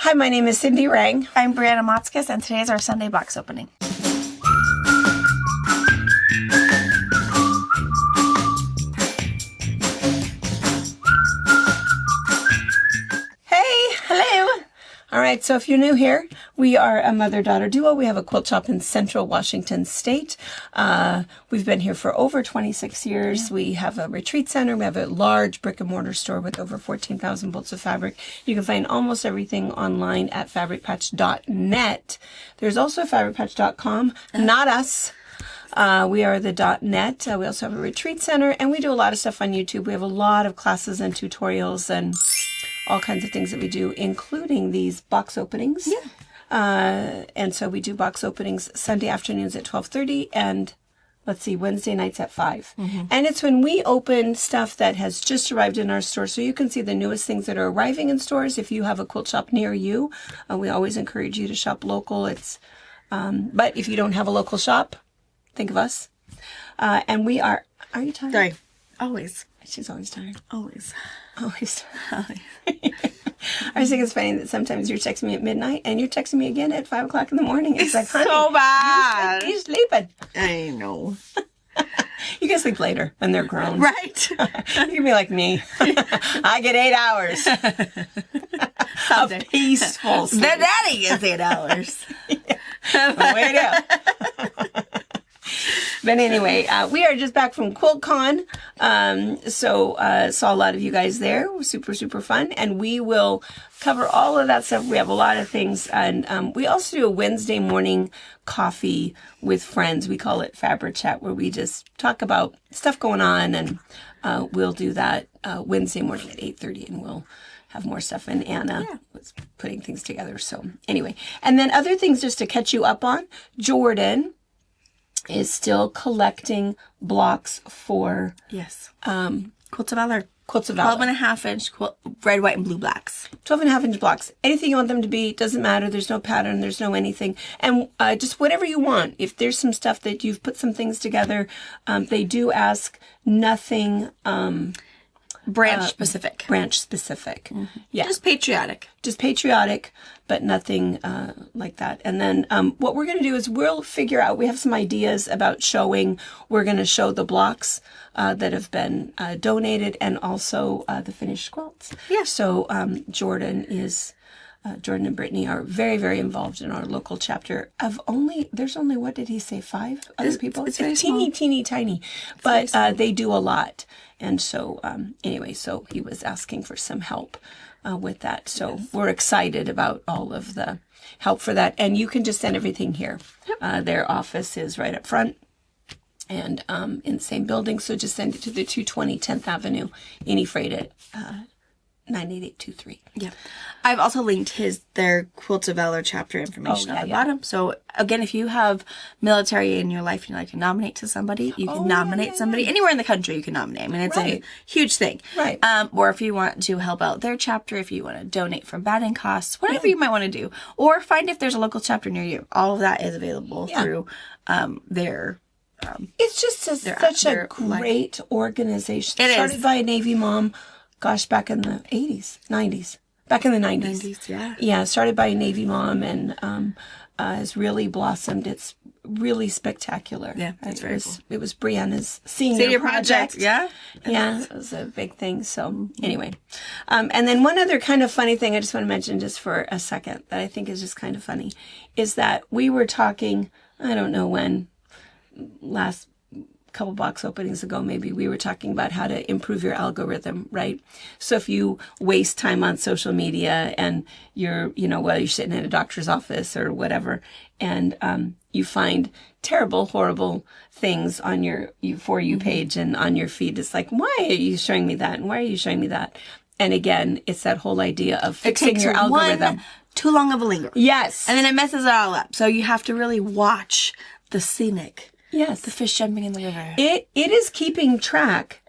Hi, my name is Cindy Rang. I'm Brianna Motzkis, and today is our Sunday box opening. Hey, hello. All right, so if you're new here, we are a mother-daughter duo. We have a quilt shop in Central Washington State. We've been here for over 26 years. We have a retreat center. We have a large brick-and-mortar store with over 14,000 bolts of fabric. You can find almost everything online at fabricpatch.net. There's also fabricpatch.com, not us. We are the .net. We also have a retreat center, and we do a lot of stuff on YouTube. We have a lot of classes and tutorials and all kinds of things that we do, including these box openings. Yeah. And so we do box openings Sunday afternoons at 12:30 and, Wednesday nights at 5. Mm-hmm. And it's when we open stuff that has just arrived in our store, so you can see the newest things that are arriving in stores. If you have a quilt shop near you, we always encourage you to shop local. But if you don't have a local shop, think of us. And we are you tired? Sorry. Always. She's always tired. Always. Always. I just think it's funny that sometimes you're texting me at midnight and you're texting me again at 5 o'clock in the morning. It's like, honey, so bad. You're sleeping. I know. You can sleep later when they're grown. Right. You can be like me. I get 8 hours of peaceful sleep. The daddy gets 8 hours. Way down. But anyway, we are just back from QuiltCon. So saw a lot of you guys there. It was super, super fun. And we will cover all of that stuff. We have a lot of things. And we also do a Wednesday morning coffee with friends. We call it Fabric Chat, where we just talk about stuff going on. And we'll do that Wednesday morning at 8:30. And we'll have more stuff. And Anna was putting things together. So anyway. And then other things just to catch you up on. Jordan is still collecting blocks for Quilts of Valor. Quilts of Valor. 12.5-inch red, white, and blue blacks. 12.5-inch blocks. Anything you want them to be, doesn't matter. There's no pattern. There's no anything. And just whatever you want. If there's some stuff that you've put some things together, they do ask nothing Branch specific. Branch specific. Mm-hmm. Yeah. Just patriotic, but nothing like that. And then what we're going to do is we'll figure out, we have some ideas about showing. We're going to show the blocks that have been donated and also the finished quilts. Yeah. So Jordan and Brittany are very, very involved in our local chapter there's only, what did he say, 5 other people? It's very teeny, tiny. But they do a lot. And so, anyway, so he was asking for some help with that. So we're excited about all of the help for that. And you can just send everything here. Yep. Their office is right up front and in the same building. So just send it to the 220 10th Avenue in Ephrata, 98823. Yeah. I've also linked their Quilts of Valor chapter information at the bottom. So again, if you have military in your life and you'd like to nominate to somebody, you can nominate somebody. Anywhere in the country you can nominate. I mean, it's a huge thing. Right. Or if you want to help out their chapter, if you want to donate for batting costs, whatever you might want to do. Or find if there's a local chapter near you. All of that is available through their it's just such a great organization. It started by a Navy mom. Gosh, back in the 80s, 90s. Back in the 90s. Yeah, started by a Navy mom and has really blossomed. It's really spectacular. Yeah, that's very cool. It was Brianna's senior project. Yeah. Yeah, it was a big thing. So anyway. And then one other kind of funny thing I just want to mention just for a second that I think is just kind of funny is that we were talking, I don't know when, last couple box openings ago, maybe we were talking about how to improve your algorithm, right? So if you waste time on social media and you're, whether you're sitting in a doctor's office or whatever, and you find terrible, horrible things on your For You page and on your feed, it's like, why are you showing me that? And why are you showing me that? And again, it's that whole idea of fixing your algorithm. Too long of a linger. Yes. And then it messes it all up. So you have to really watch the scenic. Yes. The fish jumping in the river. It is keeping track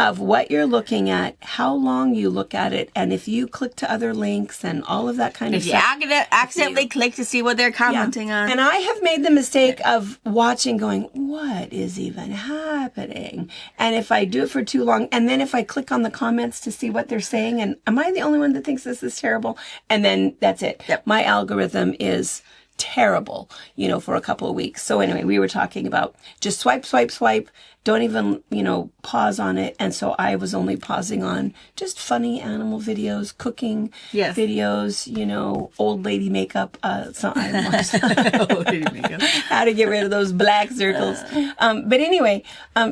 of what you're looking at, how long you look at it, and if you click to other links and all of that kind of stuff. If you accidentally click to see what they're commenting on. And I have made the mistake of watching going, what is even happening? And if I do it for too long, and then if I click on the comments to see what they're saying, and am I the only one that thinks this is terrible? And then that's it. Yep. My algorithm is terrible, for a couple of weeks. So anyway, we were talking about just swipe, swipe, swipe. Don't even, pause on it. And so I was only pausing on just funny animal videos, cooking videos, old lady makeup. So I watched Old lady makeup. how to get rid of those black circles. But anyway,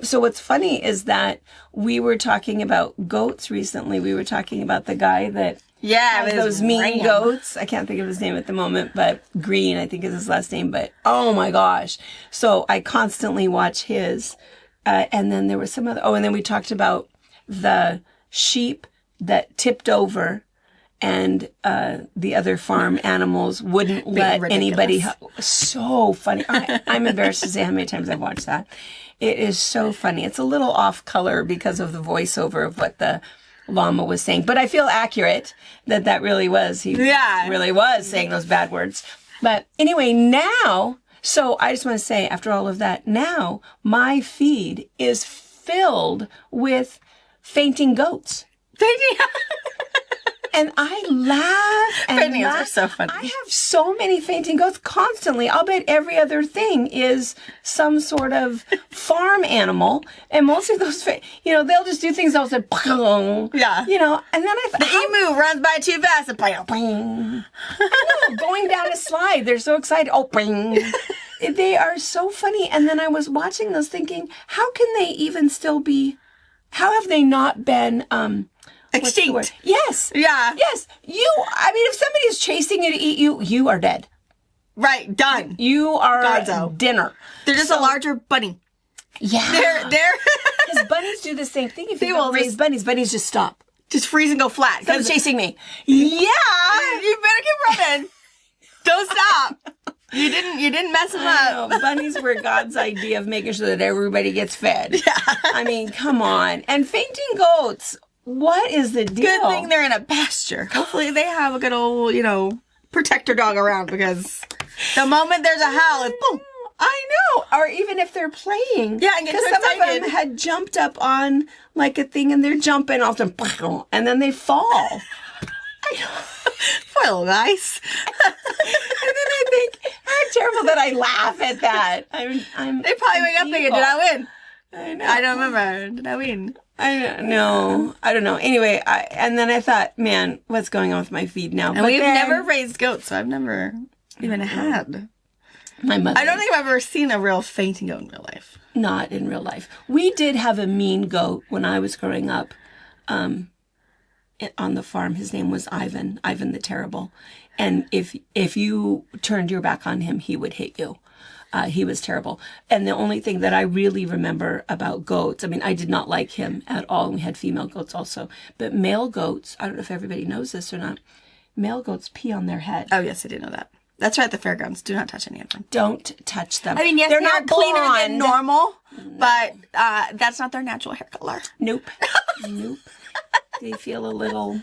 so what's funny is that we were talking about goats recently. We were talking about the guy that has those mean goats. I can't think of his name at the moment, but Green, I think is his last name. But oh my gosh. So I constantly watch his. And then there was some other, and then we talked about the sheep that tipped over and the other farm animals wouldn't let anybody. So funny. I'm embarrassed to say how many times I've watched that. It is so funny. It's a little off color because of the voiceover of what the llama was saying. But I feel accurate that really was. He really was saying those bad words. But anyway, now... So I just want to say, after all of that, now my feed is filled with fainting goats. And I laugh and fainting laugh. goats are so funny. I have so many fainting goats constantly. I'll bet every other thing is some sort of farm animal. And most of those, they'll just do things. I'll say, yeah. And then I thought, the emu runs by too fast. And I know, going down a slide. They're so excited. Oh, bing. They are so funny. And then I was watching those thinking, how can they even still be, how have they not been, extinct? Yes. Yeah. Yes. If somebody is chasing you to eat you, you are dead. Right. Done. You are Gonzo. Dinner. They're just a larger bunny. Yeah. They're Because bunnies do the same thing. If They you will don't raise bunnies just stop. just freeze and go flat. Stop chasing me. Yeah. You better keep running. Don't stop. You didn't mess them up. No, bunnies were God's idea of making sure that everybody gets fed. Yeah. I mean, come on. And fainting goats, what is the deal? Good thing they're in a pasture. Hopefully they have a good old, protector dog around, because the moment there's a howl, it's boom. I know. Or even if they're playing. Yeah, and get because so some excited. of them had jumped up on like a thing and they're jumping off them, and then they fall. Poor little guys. And then I think, how terrible that I laugh at that. They probably wake up thinking, did I win? I know. I don't remember. Did I win? I don't know. I don't know. Anyway, and then I thought, man, what's going on with my feed now? And we've never raised goats, so I've never even had. My mother. I don't think I've ever seen a real fainting goat in real life. Not in real life. We did have a mean goat when I was growing up. On the farm, his name was Ivan the Terrible. And if you turned your back on him, he would hit you. He was terrible. And the only thing that I really remember about goats, I did not like him at all. We had female goats also. But male goats, I don't know if everybody knows this or not, male goats pee on their head. Oh, yes, I did know that. That's right at the fairgrounds. Do not touch any of them. Don't touch them. Yes, they're not not cleaner blonde. than normal, but that's not their natural hair color. Nope. Nope. They feel a little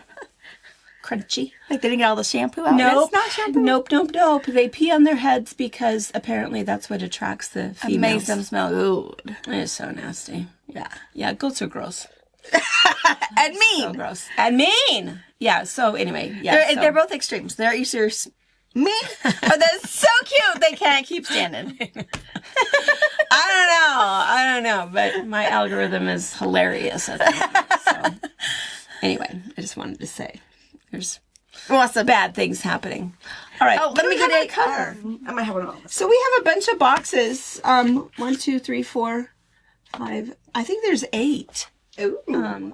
crunchy. Like they didn't get all the shampoo out. Nope. It's not shampoo. Nope. They pee on their heads because apparently that's what attracts the females. It makes them smell good. It's so nasty. Yeah. Yeah, goats are gross. And mean. So gross. And mean. Yeah, so anyway. Yeah, They're both extremes. They're either mean or they're so cute they can't keep standing. I don't know. But my algorithm is hilarious at that. So anyway, I just wanted to say there's bad things happening. All right. Let me get a cover. I might have one of those. So we have a bunch of boxes. 1, 2, 3, 4, 5. I think there's 8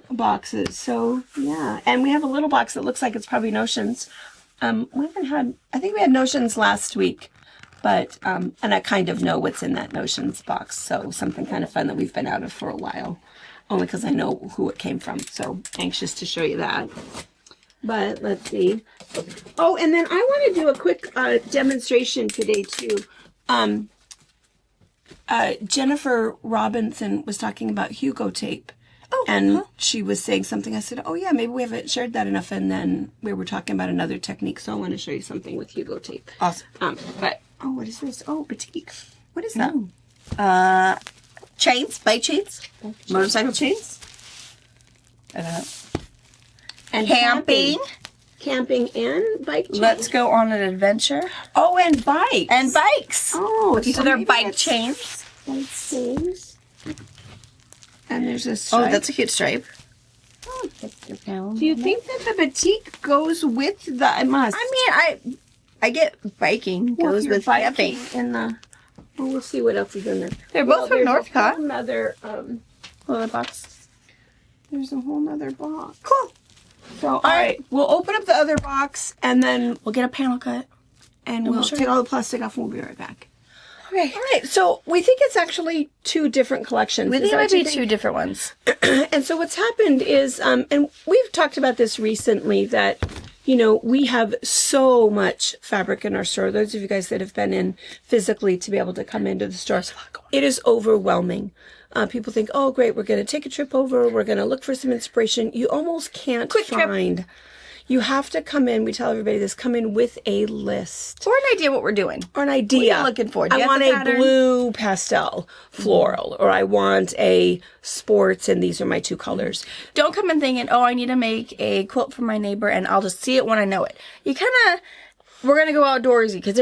boxes. So yeah, and we have a little box that looks like it's probably notions. I think we had notions last week, but and I kind of know what's in that notions box. So something kind of fun that we've been out of for a while, only because I know who it came from. So anxious to show you that. But let's see. Oh, and then I want to do a quick demonstration today too. Jennifer Robinson was talking about Hugo tape. And she was saying something. I said, oh, yeah, maybe we haven't shared that enough. And then we were talking about another technique. So I want to show you something with Hugo tape. Awesome. Oh, what is this? Oh, batik. What is that? Chains, bike chains, motorcycle chains. I don't know. And Camping. Camping and bike chains. Let's go on an adventure. Oh, and bikes. And bikes. Oh, so they're maybe bike it's chains. Bike chains. And there's a stripe. Oh, that's a cute stripe. Do you think that the batik goes with the? It must. I mean, I get biking goes with camping. In the. Well, we'll see what else is in there. They're both from Northcott. Another box. There's a whole nother box. Cool. So all right, we'll open up the other box and then we'll get a panel cut and we'll take all the plastic off and we'll be right back. Okay. All right. So we think it's actually two different collections. We think it might be two different ones. And so what's happened is, and we've talked about this recently, that, you know, we have so much fabric in our store. Those of you guys that have been in physically to be able to come into the store, it is overwhelming. People think, oh, great, we're going to take a trip over. We're going to look for some inspiration. You almost can't find. Trip. You have to come in. We tell everybody this, come in with a list. Or an idea what we're doing. Or an idea. What are you looking for? I want a blue pastel floral. Or I want a sports and these are my two colors. Don't come in thinking, oh, I need to make a quilt for my neighbor and I'll just see it when I know it. You kind of, we're going to go outdoorsy because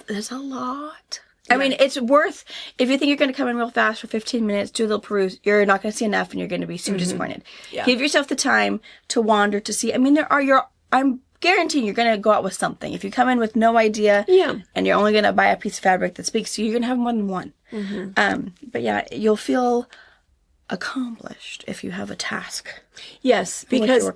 there's a lot. I mean, it's worth, if you think you're going to come in real fast for 15 minutes, do a little peruse, you're not going to see enough and you're going to be super disappointed. Yeah. Give yourself the time to wander, to see. I mean, I'm guaranteeing you're going to go out with something. If you come in with no idea and you're only going to buy a piece of fabric that speaks to you, you're going to have more than one. But yeah, you'll feel accomplished if you have a task. Yes, because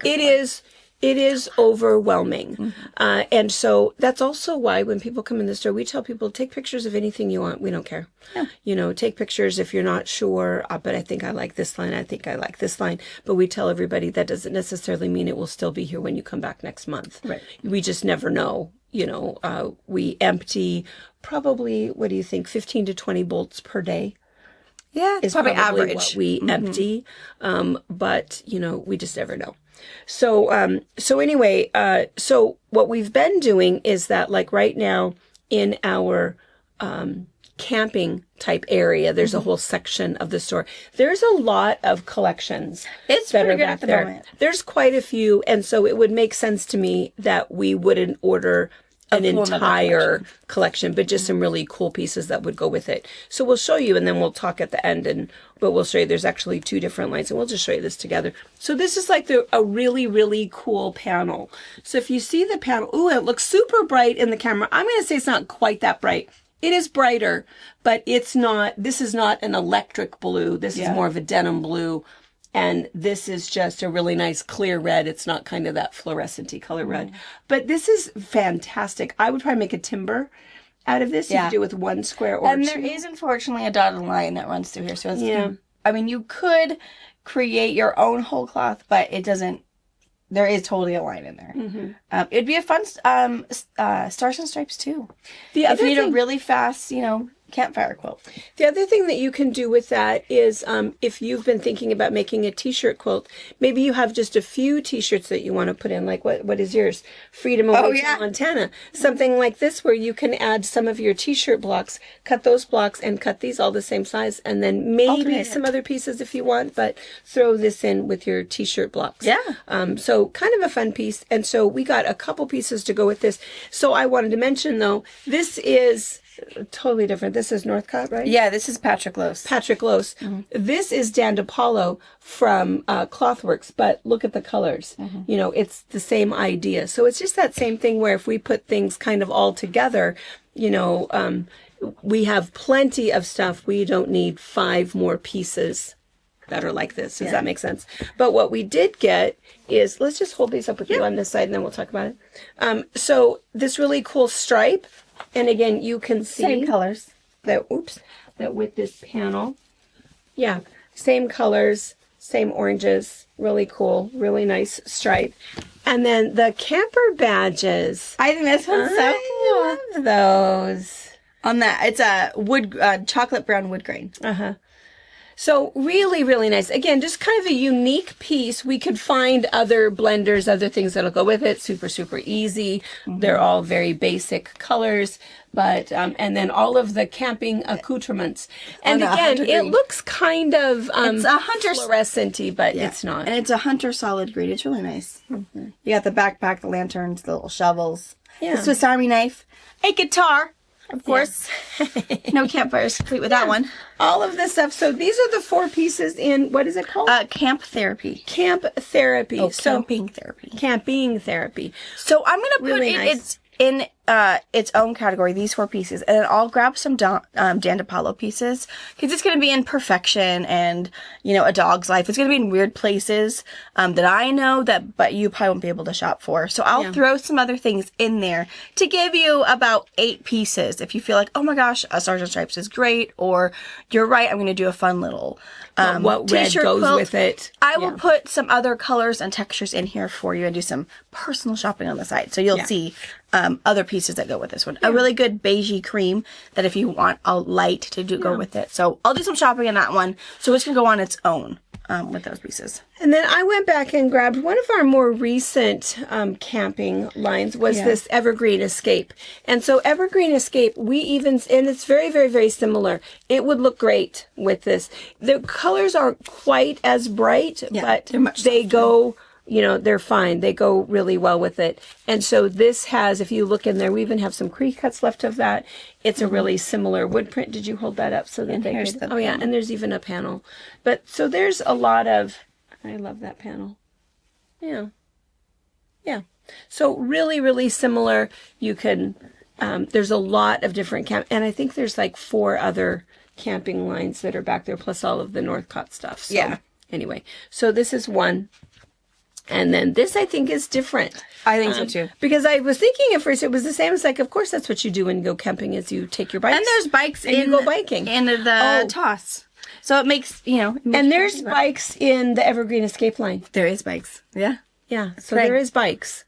it is overwhelming. And so that's also why when people come in the store, we tell people, take pictures of anything you want. We don't care. Yeah. You know, take pictures if you're not sure, but I think I like this line. I think I like this line. But we tell everybody that doesn't necessarily mean it will still be here when you come back next month. Right. We just never know. You know, we empty probably, what do you think, 15 to 20 bolts per day? Yeah, it's probably average. What we empty. But, you know, we just never know. So anyway, so what we've been doing is that, like, right now in our camping type area, there's a whole section of the store. There's a lot of collections. It's pretty good at the moment. There's quite a few, and so it would make sense to me that we wouldn't order an entire collection, but just some really cool pieces that would go with it. So we'll show you, and then we'll talk at the end, but we'll show you there's actually two different lines, and we'll just show you this together. So this is like a really, really cool panel. So if you see the panel, ooh, it looks super bright in the camera. I'm going to say it's not quite that bright. It is brighter, but it's not, this is not an electric blue. This is more of a denim blue. And this is just a really nice clear red. It's not kind of that fluorescent-y color red. But this is fantastic. I would probably make a timber out of this. You could do with one square or two. And there is, unfortunately, a dotted line that runs through here. So it's, I mean, you could create your own whole cloth, but it doesn't, there is totally a line in there. It'd be a fun, Stars and Stripes, too. If you need a really fast, you know, campfire quilt. The other thing that you can do with that is if you've been thinking about making a t-shirt quilt, maybe you have just a few t-shirts that you want to put in, like what is yours? Freedom Away to Montana. Something like this where you can add some of your t-shirt blocks, cut those blocks and cut these all the same size, and then maybe some other pieces if you want, but throw this in with your t-shirt blocks. Yeah. So kind of a fun piece. And so we got a couple pieces to go with this. So I wanted to mention, though, this is totally different. This is Northcott, right? Yeah, this is Patrick Lose. Patrick Lose. This is Dan DePaulo from Clothworks, but look at the colors. You know, it's the same idea. So it's just that same thing where if we put things kind of all together, you know, we have plenty of stuff. We don't need 5 more pieces that are like this. Does that make sense? But what we did get is, let's just hold these up with you on this side and then we'll talk about it. So this really cool stripe. And again, you can see same colors that with this panel, same colors, same oranges, really cool, really nice stripe. And then the camper badges. I think this one's so cool. I love those. On that, it's a wood, chocolate brown wood grain. So really, really nice. Again, just kind of a unique piece. We could find other blenders, other things that'll go with it. Super, super easy. They're all very basic colors. But, and then all of the camping accoutrements. And again, it looks kind of it's a hunter fluorescent-y, but it's not. And it's a hunter solid green. It's really nice. You got the backpack, the lanterns, the little shovels, the Swiss Army knife, a guitar, of course. No campfires complete with that one. All of this stuff. So these are the 4 pieces in, what is it called? Camp therapy. Camp therapy. Oh, camping therapy. Camping therapy. So I'm going to put Really it, nice. it's in its own category, these 4 pieces, and then I'll grab some Dan DePaulo pieces, because it's going to be in perfection and, you know, a dog's life. It's going to be in weird places that I know but you probably won't be able to shop for. So I'll throw some other things in there to give you about 8 pieces. If you feel like, oh my gosh, a Stars and Stripes is great, or you're right, I'm going to do a fun little what red goes quilt with it. I will put some other colors and textures in here for you and do some personal shopping on the side. So you'll see other pieces that go with this one. A really good beigey cream that if you want a light to go with it. So I'll do some shopping in that one. So it's going to go on its own with those pieces. And then I went back and grabbed one of our more recent camping lines was this Evergreen Escape. And so Evergreen Escape, and it's very, very, very similar. It would look great with this. The colors aren't quite as bright, but they go, you know, they're fine. They go really well with it. And so this has, if you look in there, we even have some crease cuts left of that. It's a really similar wood print. Did you hold that up so that they could? Oh yeah, and there's even a panel. But so there's a lot of, I love that panel. Yeah. Yeah. So really, really similar. You can, there's a lot of different and I think there's like 4 other camping lines that are back there, plus all of the Northcott stuff. So anyway, so this is one. And then this, I think, is different. I think so, too. Because I was thinking at first it was the same. It's like, of course, that's what you do when you go camping is you take your bikes. And there's bikes and you go biking. And the toss. So it makes, you know. And there's bikes in the Evergreen Escape line. There is bikes. Yeah. Yeah. So there is bikes.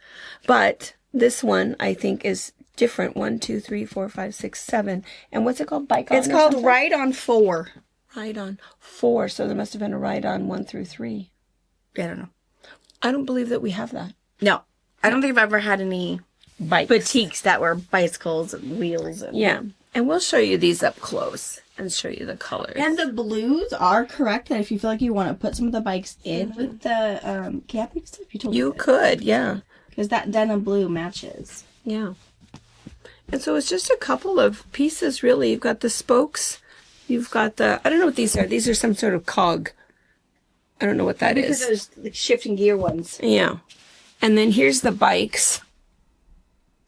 But this one, I think, is different. 1, 2, 3, 4, 5, 6, 7. And what's it called? Bike on? It's called Ride on 4. Ride on 4. So there must have been a ride on 1 through 3. I don't know. I don't believe that we have that. No. I don't think I've ever had any boutiques that were bicycles and wheels. And And we'll show you these up close and show you the colors. And the blues are correct. That if you feel like you want to put some of the bikes in with the camping stuff, you could, yeah. Because that denim blue matches. Yeah. And so it's just a couple of pieces, really. You've got the spokes. You've got I don't know what these are. These are some sort of cog. I don't know what that is. Because those like, shifting gear ones. Yeah. And then here's the bikes.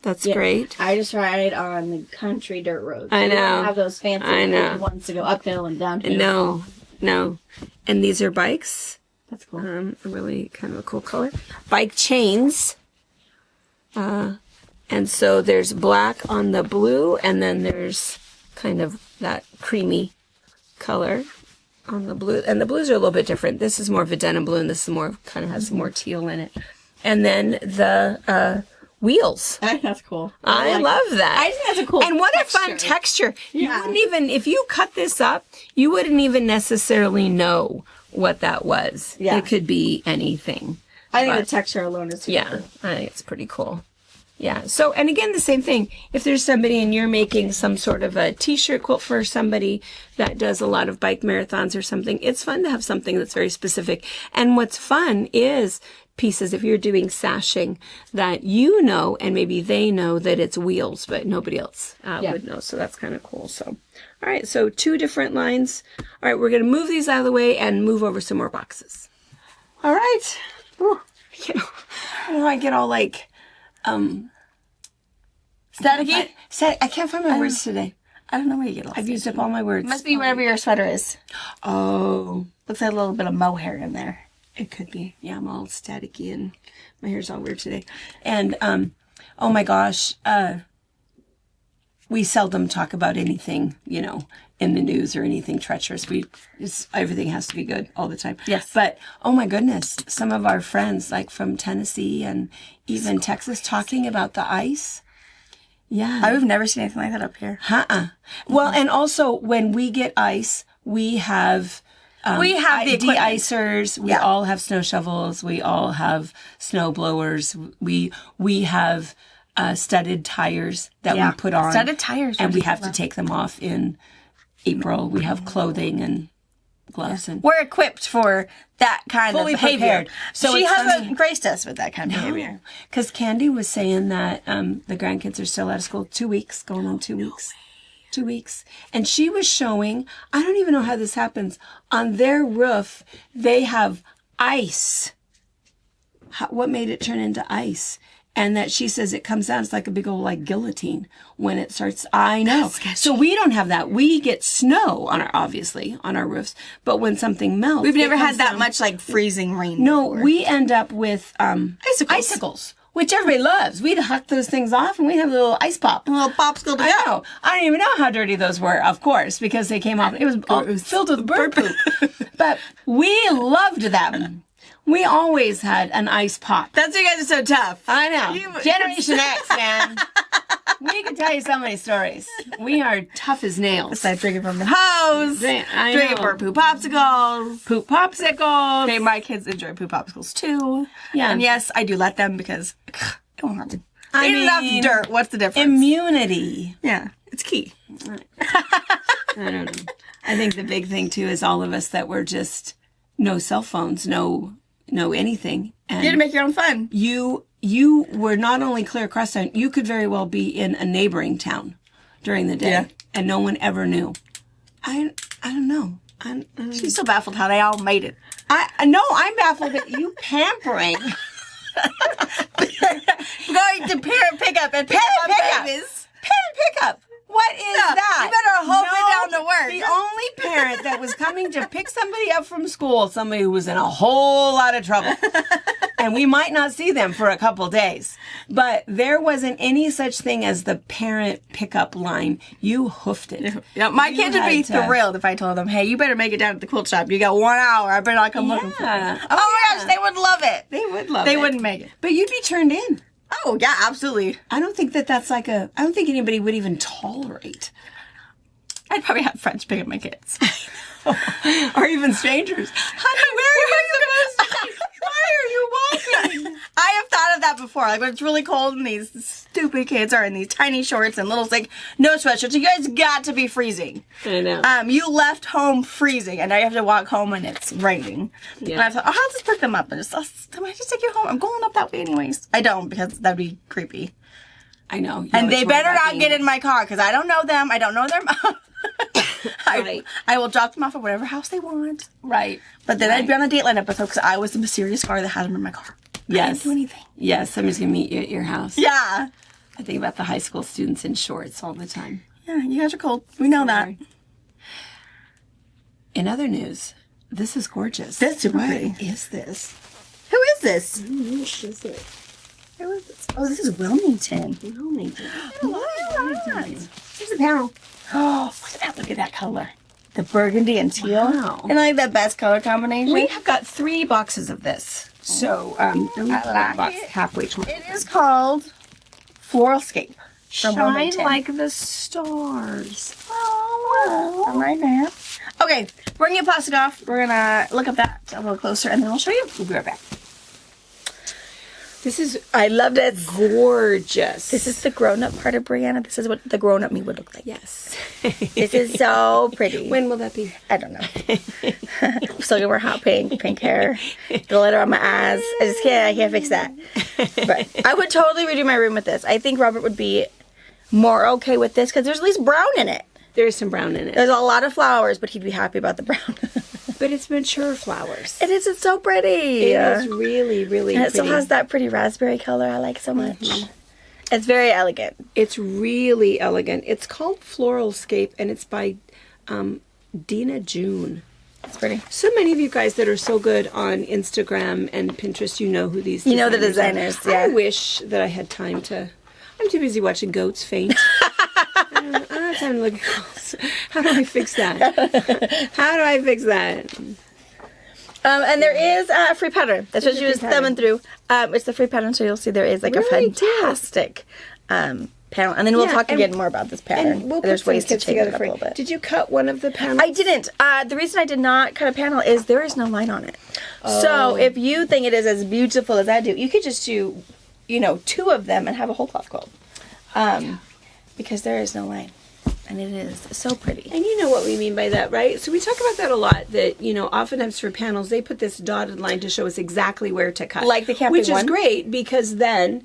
That's great. I just ride on the country dirt roads. I know. We don't have those fancy ones to go uphill and downhill. No. And these are bikes. That's cool. A really kind of a cool color. Bike chains. And so there's black on the blue, and then there's kind of that creamy color on the blue. And the blues are a little bit different. This is more of a denim blue, and this is more, kind of has some more teal in it. And then the wheels. I think that's cool. I love that. I think that's a cool And what texture. A fun texture. You wouldn't even, if you cut this up, you wouldn't even necessarily know what that was. Yeah. It could be anything. I think the texture alone is super cool. I think it's pretty cool. Yeah. So, and again, the same thing. If there's somebody and you're making some sort of a t-shirt quilt for somebody that does a lot of bike marathons or something, it's fun to have something that's very specific. And what's fun is pieces, if you're doing sashing, that you know, and maybe they know that it's wheels, but nobody else would know. So that's kind of cool. So, all right. So 2 different lines. All right. We're going to move these out of the way and move over some more boxes. All right. Ooh, I get all like, staticky? I can't find my words today. I don't know where you get all I've used up all my words. Must be wherever your sweater is. Oh. Looks like a little bit of mohair in there. It could be. Yeah, I'm all staticky and my hair's all weird today. And, oh my gosh, we seldom talk about anything, you know, in the news or anything treacherous. Everything has to be good all the time. Yes. But, oh my goodness, some of our friends, like from Tennessee and even Texas, talking about the ice. Yeah. I've never seen anything like that up here. Well, and also when we get ice, we have we have the equipment. de-icers. We all have snow shovels. We all have snow blowers. We have studded tires that we put on. Studded tires. And we have to take them off in April. We have clothing and gloves. And we're equipped for that kind of behavior. Prepared. So she hasn't graced us with that kind of behavior. Because Candy was saying that the grandkids are still out of school 2 weeks, going on 2 weeks. 2 weeks. And she was showing, I don't even know how this happens, on their roof, they have ice. What made it turn into ice? And that she says it comes down, it's like a big old like guillotine when it starts. I know. So we don't have that. We get snow on our roofs. But when something melts. We've never had that much like freezing rain. No, before. we end up with icicles. Which everybody loves. We'd huck those things off and we'd have a little ice pop. A little popsicle to I know. I don't even know how dirty those were, of course, because they came off. It was filled with bird poop. But we loved them. We always had an ice pop. That's why you guys are so tough. I know. Generation X, man. We can tell you so many stories. We are tough as nails. Besides drinking from the hose, drinking bird poop popsicles. Poop popsicles. Okay, my kids enjoy poop popsicles too. Yeah. And yes, I do let them because I don't have to. I mean, enough dirt. What's the difference? Immunity. Yeah, it's key. I don't know. I think the big thing too is all of us that were just no cell phones, no anything. And you had to make your own fun. You were not only clear across town, you could very well be in a neighboring town during the day, and no one ever knew. I don't know. She's so baffled how they all made it. I'm baffled at you pampering. Going to parent pickup and babies. Parent pickup. What is that? You better hope it down to work. The only parent that was coming to pick somebody up from school, somebody who was in a whole lot of trouble. And we might not see them for a couple days. But there wasn't any such thing as the parent pickup line. You hoofed it. Yeah, my kids would be thrilled if I told them, hey, you better make it down to the quilt shop. You got 1 hour. I better not come looking for you. Oh my gosh, they would love it. They would love it. They wouldn't make it. But you'd be turned in. Oh, yeah, absolutely. I don't think that's like I don't think anybody would even tolerate. I'd probably have friends pick up my kids. Or even strangers. Honey, why are you walking? I have thought of that before. Like when it's really cold and these stupid kids are in these tiny shorts and little like no sweatshirts. You guys got to be freezing. I know. You left home freezing and now you have to walk home and it's raining. Yeah. And I thought, I'll just pick them up and I just take you home. I'm going up that way anyways. I don't because that'd be creepy. I know. And they better not get in my car because I don't know them. I don't know their mom. Right. I will drop them off at whatever house they want. Right. But then I'd be on the Dateline episode because I was the mysterious car that had them in my car. Yes. I didn't do anything. Yes, somebody's going to meet you at your house. Yeah. I think about the high school students in shorts all the time. Yeah, you guys are cold. We know that. In other news, this is gorgeous. That's super pretty. What is this? Who is this? Who is it? Who is this? Oh, this is Wilmington. Wilmington. Here's a panel. Oh, look at that color. The burgundy and teal. Wow. And I like that best color combination. We have got 3 boxes of this. So, I like it. halfway. It is called Floralscape. Shine like the stars. Oh, all right now. Okay, we're gonna get plastic off. We're gonna look up that a little closer, and then I'll show you. We'll be right back. I love it. Gorgeous. This is the grown-up part of Brianna. This is what the grown-up me would look like. Yes. This is so pretty. When will that be? I don't know. I'm still gonna wear hot pink hair, glitter on my eyes. I can't fix that. But I would totally redo my room with this. I think Robert would be more okay with this because there's at least brown in it. There is some brown in it. There's a lot of flowers, but he'd be happy about the brown. But it's mature flowers. It is. It's so pretty. It is really, really and pretty. It still has that pretty raspberry color I like so much. Mm-hmm. It's very elegant. It's really elegant. It's called Floralscape, and it's by Dina June. It's pretty. So many of you guys that are so good on Instagram and Pinterest, you know who these designers are. You know the designers, yeah. I wish that I had time to... I'm too busy watching goats faint. I don't have time to look at goats. How do I fix that? How do I fix that? And there is a free pattern. That's what she was thumbing through. It's the free pattern, so you'll see there is like a fantastic panel. And then we'll talk again more about this pattern. And we'll There's put some ways to kits change together it up for a you. little bit. Did you cut one of the panels? I didn't. The reason I did not cut a panel is there is no line on it. So if you think it is as beautiful as I do, you could just do, 2 of them and have a whole cloth quilt. Because there is no line. And it is so pretty. And you know what we mean by that, right? So we talk about that a lot, that, oftentimes for panels, they put this dotted line to show us exactly where to cut. Like the camping Which is one? great, because then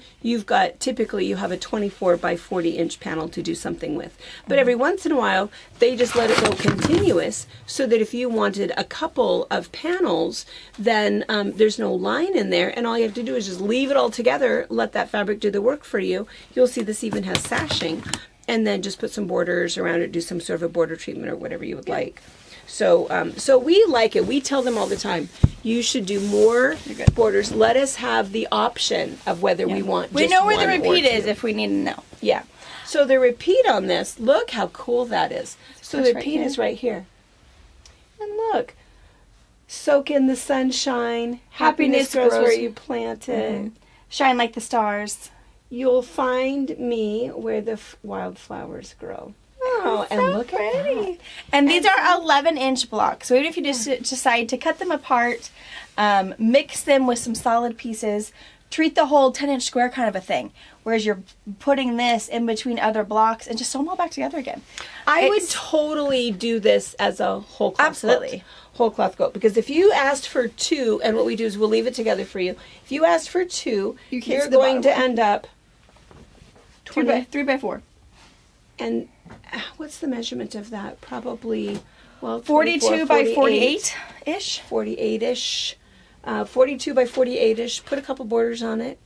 typically you have a 24 by 40 inch panel to do something with. But every once in a while, they just let it go continuous, so that if you wanted a couple of panels, then there's no line in there, and all you have to do is just leave it all together, let that fabric do the work for you. You'll see this even has sashing. And then just put some borders around it, do some sort of a border treatment or whatever you would like. So so we like it. We tell them all the time, you should do more borders. Let us have the option of whether we want We just know where the one or repeat is two. if we need to know. Yeah. So the repeat on this, look how cool that is. So the right repeat here. is right here. And look. Soak in the sunshine. Happiness grows where you plant it. Shine like the stars. You'll find me where the wildflowers grow. Oh, and look at that. And these are 11-inch blocks. So even if you just decide to cut them apart, mix them with some solid pieces, treat the whole 10-inch square kind of a thing. Whereas you're putting this in between other blocks and just sew them all back together again. I would totally do this as a whole cloth quilt. Whole cloth quilt. Because if you asked for 2, and what we do is we'll leave it together for you. If you asked for 2, you're going to end up 3 by 4. And what's the measurement of that? Probably, 42 by 48-ish? 48-ish. 42 by 48-ish. Put a couple borders on it.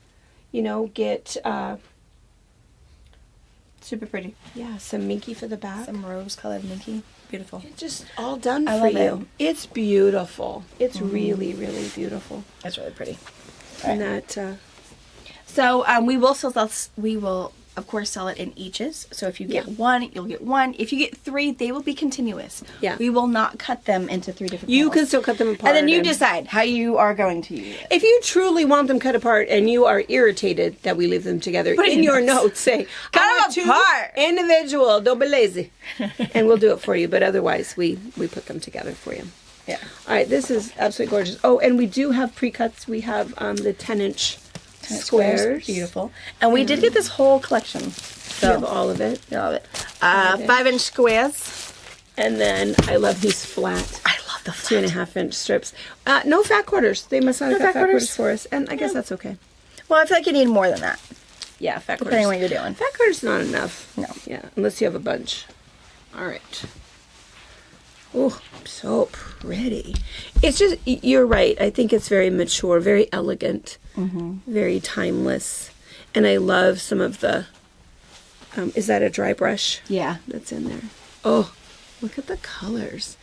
Get... super pretty. Yeah, some minky for the back. Some rose-colored minky. Beautiful. It's just all done I for love you. It's beautiful. It's really, really beautiful. That's really pretty. And that... So we will of course sell it in eaches. So if you get 1, you'll get 1. If you get 3, they will be continuous. Yeah. We will not cut them into 3 different You panels. can still cut them apart. And then you decide how you are going to use it. If you truly want them cut apart and you are irritated that we leave them together, Put it in in your notes. notes say, Cut I want them 2 apart. individual, don't be lazy. And we'll do it for you, but otherwise we put them together for you. Yeah. All right, this is absolutely gorgeous. Oh, and we do have pre-cuts. We have the 10-inch squares. Beautiful. And we did get this whole collection. We have all of it. All of it. 5-inch squares. And then I love these flat. I love the flat. 2.5-inch strips. No fat quarters. They must not have got fat quarters for us. And I guess that's okay. Well, I feel like you need more than that. Yeah, fat quarters. Depending on what you're doing. Fat quarters not enough. No. Yeah, unless you have a bunch. All right. Oh, so pretty. It's just, you're right. I think it's very mature, very elegant, very timeless. And I love some of the, is that a dry brush? Yeah. That's in there. Oh, look at the colors.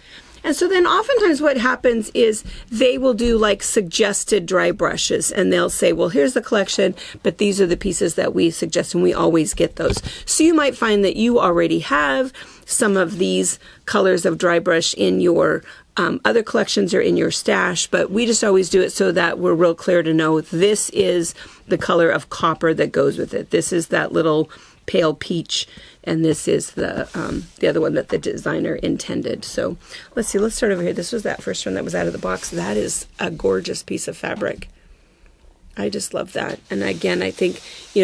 And so then oftentimes what happens is they will do like suggested dry brushes, and they'll say, well, here's the collection, but these are the pieces that we suggest, and we always get those. So you might find that you already have some of these colors of dry brush in your other collections or in your stash, but we just always do it so that we're real clear to know this is the color of copper that goes with it. This is that little pale peach, and this is the other one that the designer intended. So let's see, let's start over here. This was that first one that was out of the box. That is a gorgeous piece of fabric. I just love that. And again, I think,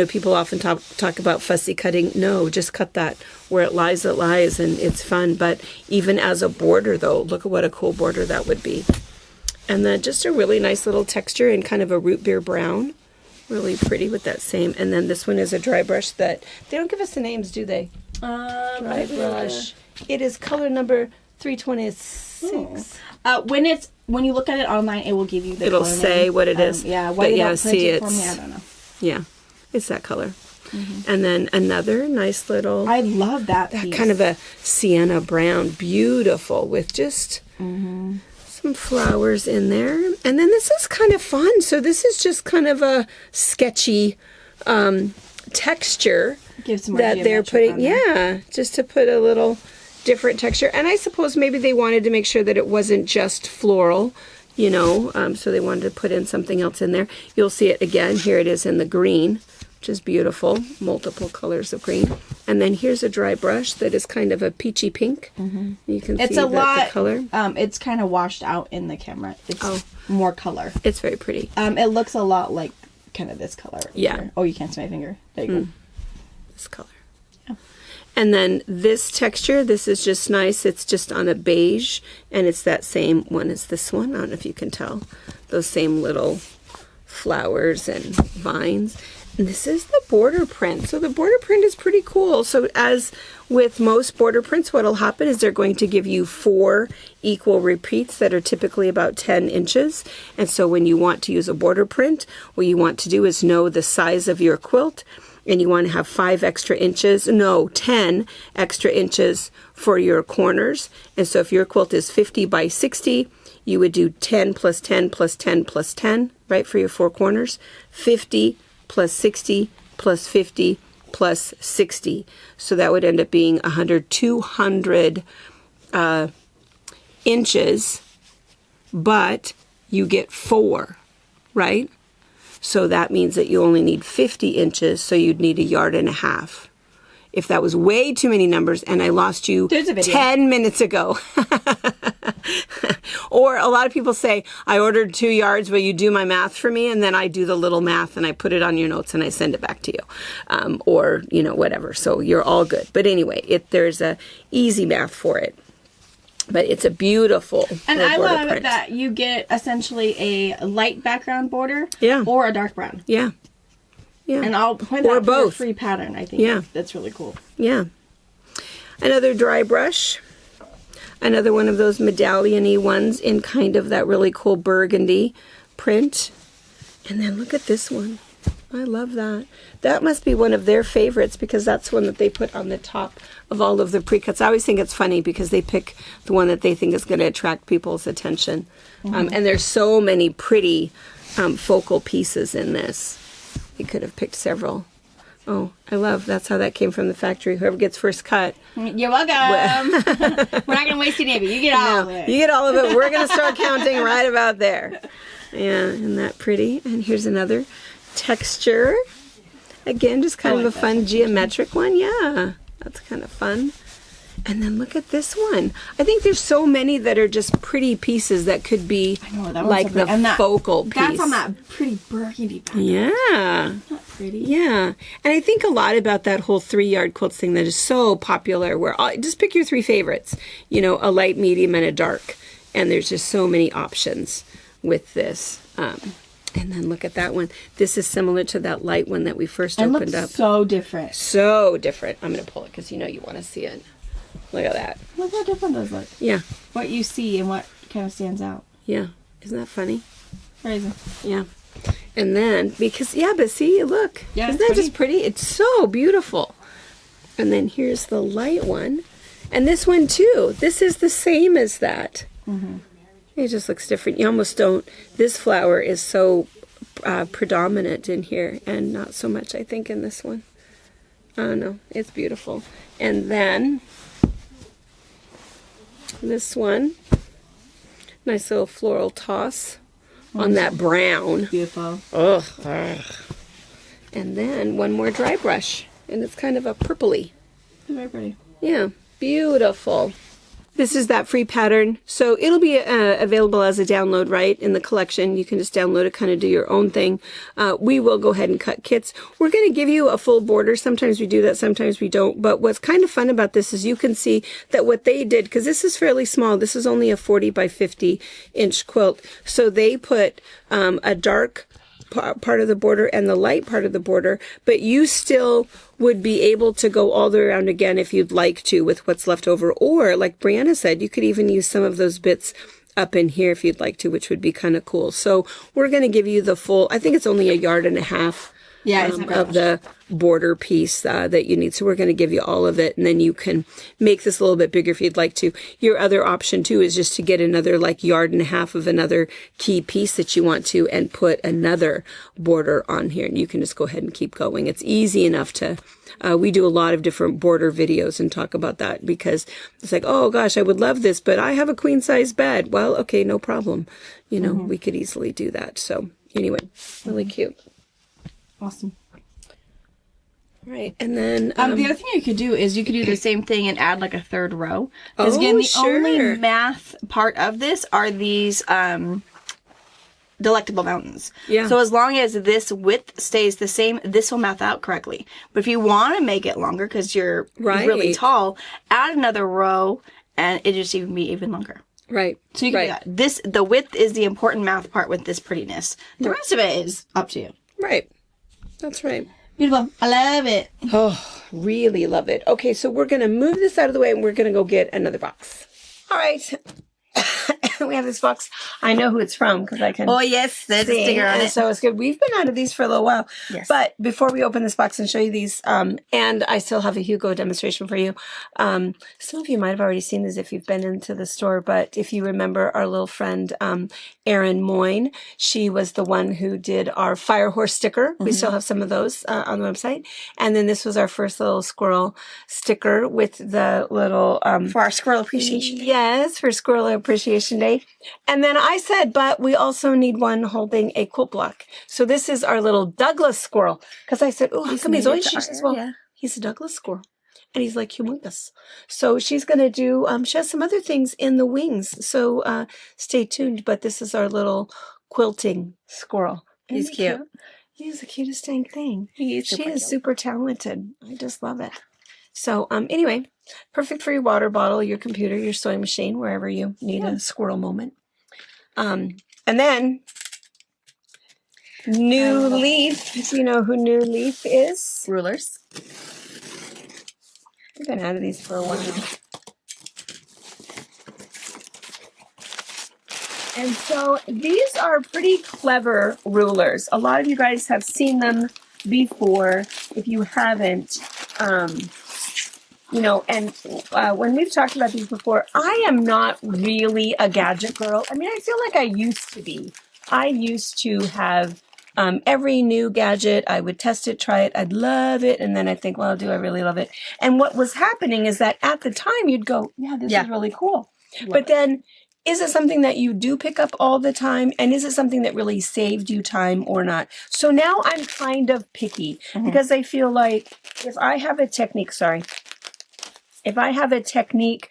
people often talk about fussy cutting. No, just cut that where it lies, and it's fun. But even as a border, though, look at what a cool border that would be. And then just a really nice little texture in kind of a root beer brown. Really pretty with that same. And then this one is a dry brush that, they don't give us the names, do they? Dry brush. It is color number 326. When you look at it online, it will give you the It'll color say name. what it is. Yeah, but yeah, print see, it for it's me, I don't know. yeah, it's that color. And then another nice little. I love that piece. Kind of a sienna brown, beautiful with just some flowers in there. And then this is kind of fun. So this is just kind of a sketchy texture Gives some more that they're geometric putting. on there. Yeah, just to put a little different texture. And I suppose maybe they wanted to make sure that it wasn't just floral, so they wanted to put in something else in there. You'll see it again. Here it is in the green which is beautiful. Multiple colors of green. And then here's a dry brush that is kind of a peachy pink. You can see the color. It's kind of washed out in the camera. It's more color. It's very pretty. It looks a lot like kind of this color. Yeah. Here. Oh, you can't see my finger. There you go. This color. Yeah. And then this texture, this is just nice. It's just on a beige, and it's that same one as this one. I don't know if you can tell. Those same little flowers and vines. And this is the border print. So the border print is pretty cool. So as with most border prints, what'll happen is they're going to give you 4 equal repeats that are typically about 10 inches. And so when you want to use a border print, what you want to do is know the size of your quilt, and you want to have 10 extra inches for your corners. And so if your quilt is 50 by 60, you would do 10 plus 10 plus 10 plus 10, right, for your 4 corners. 50 plus 60 plus 50 plus 60. So that would end up being 200 inches, but you get 4, right? So that means that you only need 50 inches, so you'd need 1.5 yards. If that was way too many numbers and I lost you 10 minutes ago. Or a lot of people say, I ordered 2 yards, but you do my math for me, and then I do the little math and I put it on your notes and I send it back to you. Or, you know, whatever. So you're all good. But anyway, there's a easy math for it. But it's a beautiful And I love print. That you get essentially a light background border or a dark brown. Yeah. Yeah. And I'll point that for a free pattern. I think that's really cool. Yeah. Another dry brush. Another one of those medallion-y ones in kind of that really cool burgundy print. And then look at this one. I love that. That must be one of their favorites because that's one that they put on the top of all of the pre-cuts. I always think it's funny because they pick the one that they think is going to attract people's attention. And there's so many pretty focal pieces in this. You could have picked several. Oh, I love, that's how that came from the factory. Whoever gets first cut. You're welcome. We're not going to waste any of it. You get all of it. You get all of it. We're going to start counting right about there. Yeah, isn't that pretty? And here's another texture. Again, just kind of a fun geometric one. Yeah, that's kind of fun. And then look at this one. I think there's so many that are just pretty pieces that could be like the focal piece. That's on that pretty burgundy pattern. Yeah. Isn't that pretty? Yeah. And I think a lot about that whole 3-yard quilts thing that is so popular where just pick your 3 favorites. You know, a light, medium, and a dark. And there's just so many options with this. And then look at that one. This is similar to that light one that we first opened up. So different. So different. I'm going to pull it because you know you want to see it. Look at that. Look how different those look. Yeah. What you see and what kind of stands out. Yeah. Isn't that funny? Crazy. Yeah. And then, because, but see, look. Yeah, isn't that just pretty? It's so beautiful. And then here's the light one. And this one, too. This is the same as that. It just looks different. You almost don't. This flower is so predominant in here and not so much, I think, in this one. I don't know. It's beautiful. And then this one, nice little floral toss on that brown. Beautiful. Ugh. And then one more dry brush, and it's kind of a purpley. Very pretty. Yeah, beautiful. This is that free pattern. So it'll be available as a download, right, in the collection. You can just download it, kind of do your own thing. We will go ahead and cut kits. We're going to give you a full border. Sometimes we do that, sometimes we don't. But what's kind of fun about this is you can see that what they did, because this is fairly small. This is only a 40 by 50 inch quilt. So they put a dark part of the border and the light part of the border, but you still would be able to go all the way around again if you'd like to with what's left over. Or like Brianna said, you could even use some of those bits up in here if you'd like to, which would be kind of cool. So we're going to give you the full, I think it's only 1.5 yards of the border piece that you need. So we're going to give you all of it, and then you can make this a little bit bigger if you'd like to. Your other option too is just to get another like 1.5 yards of another key piece that you want to and put another border on here, and you can just go ahead and keep going. It's easy enough to we do a lot of different border videos and talk about that because it's like, oh gosh, I would love this, but I have a queen size bed. Well, okay, no problem. You know, we could easily do that. So anyway, really cute. Awesome. Right. And then the other thing you could do is you could do the same thing and add like a third row. Because Oh, again, the sure. only math part of this are these delectable mountains. Yeah. So as long as this width stays the same, this will math out correctly. But if you want to make it longer because you're really tall, add another row and it just even be even longer. Right. So you can do that. The width is the important math part with this prettiness. The rest of it is up to you. Right. That's right. Beautiful. I love it. Oh, really love it. Okay, so we're going to move this out of the way and we're going to go get another box. All right. We have this box. I know who it's from because I can. Oh, yes. There's a sticker on it. So it's good. We've been out of these for a little while. Yes. But before we open this box and show you these, and I still have a Hugo demonstration for you. Some of you might have already seen this if you've been into the store, but if you remember our little friend, Erin Moyne, she was the one who did our fire horse sticker. We still have some of those on the website. And then this was our first little squirrel sticker with the little... for our Squirrel Appreciation Day. Yes, for Squirrel Appreciation Day. And then I said, but we also need one holding a quilt block. So this is our little Douglas squirrel. Because I said, oh, how come he's always she says, well, he's a Douglas squirrel. And he's like humongous. So she's going to do, she has some other things in the wings. So stay tuned. But this is our little quilting squirrel. He's cute. He's the cutest dang thing. She is super talented. I just love it. So anyway, perfect for your water bottle, your computer, your sewing machine, wherever you need a squirrel moment. And then New Leaf. Do you know who New Leaf is? Rulers. We've been out of these for a while. And so these are pretty clever rulers. A lot of you guys have seen them before. If you haven't, you know, and when we've talked about these before, I am not really a gadget girl. I mean, I feel like I used to be. I used to have every new gadget. I would test it, try it. I'd love it. And then I think, well, do I really love it? And what was happening is that at the time you'd go, yeah, this is really cool. But then is it something that you do pick up all the time? And is it something that really saved you time or not? So now I'm kind of picky because I feel like if I have a technique, if I have a technique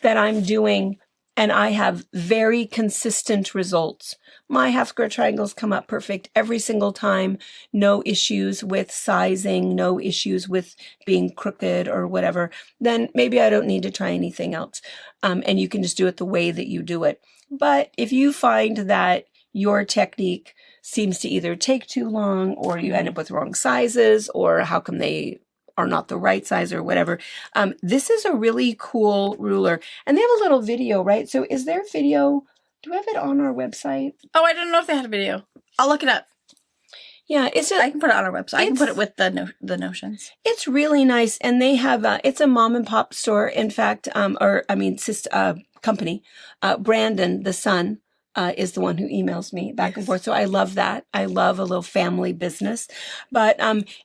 that I'm doing and I have very consistent results, my half square triangles come up perfect every single time. No issues with sizing, no issues with being crooked or whatever. Then maybe I don't need to try anything else. And you can just do it the way that you do it. But if you find that your technique seems to either take too long or you end up with wrong sizes or how come they are not the right size or whatever. This is a really cool ruler. And they have a little video, right? So is there video? Do we have it on our website? Oh, I don't know if they had a video. I'll look it up. Yeah, it's I can put it on our website. I can put it with the notions. It's really nice. And they have, it's a mom and pop store, in fact, company. Brandon, the son, is the one who emails me back and forth. So I love that. I love a little family business. But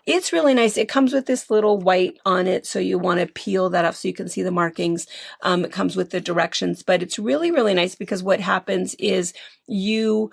it's really nice. It comes with this little white on it. So you want to peel that off so you can see the markings. It comes with the directions. But it's really, really nice because what happens is you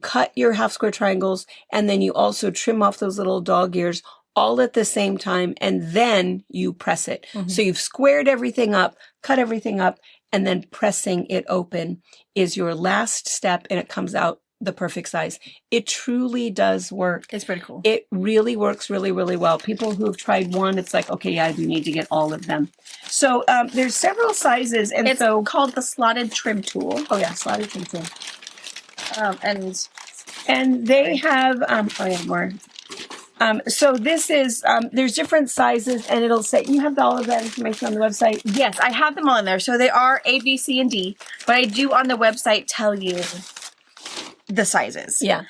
cut your half square triangles and then you also trim off those little dog ears all at the same time. And then you press it. So you've squared everything up, cut everything up, and then pressing it open is your last step and it comes out the perfect size. It truly does work. It's pretty cool. It really works really, really well. People who have tried one, it's like, okay, yeah, I do need to get all of them. So there's several sizes. And it's called the slotted trim tool. Oh yeah, slotted trim tool. And they have, more. So this is, there's different sizes and it'll say, you have all of that information on the website? Yes, I have them all in there. So they are A, B, C, and D, but I do on the website tell you the sizes. Yeah.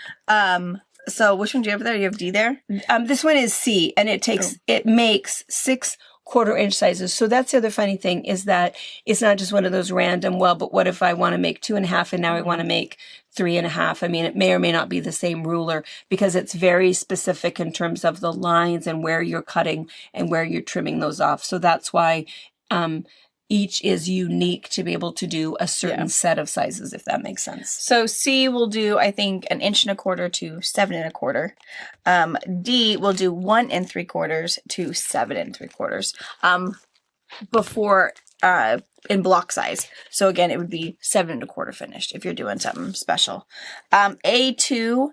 So which one do you have there? You have D there? This one is C and it makes 6 1/4-inch sizes. So that's the other funny thing is that it's not just one of those random, well, but what if I want to make 2.5 and now I want to make 3.5? I mean, it may or may not be the same ruler because it's very specific in terms of the lines and where you're cutting and where you're trimming those off. So that's why, each is unique to be able to do a certain set of sizes, if that makes sense. So C will do, I think, 1 1/4 to 7 1/4. D will do 1 3/4 to 7 3/4. Before in block size. So again, it would be 7 1/4 finished if you're doing something special. A2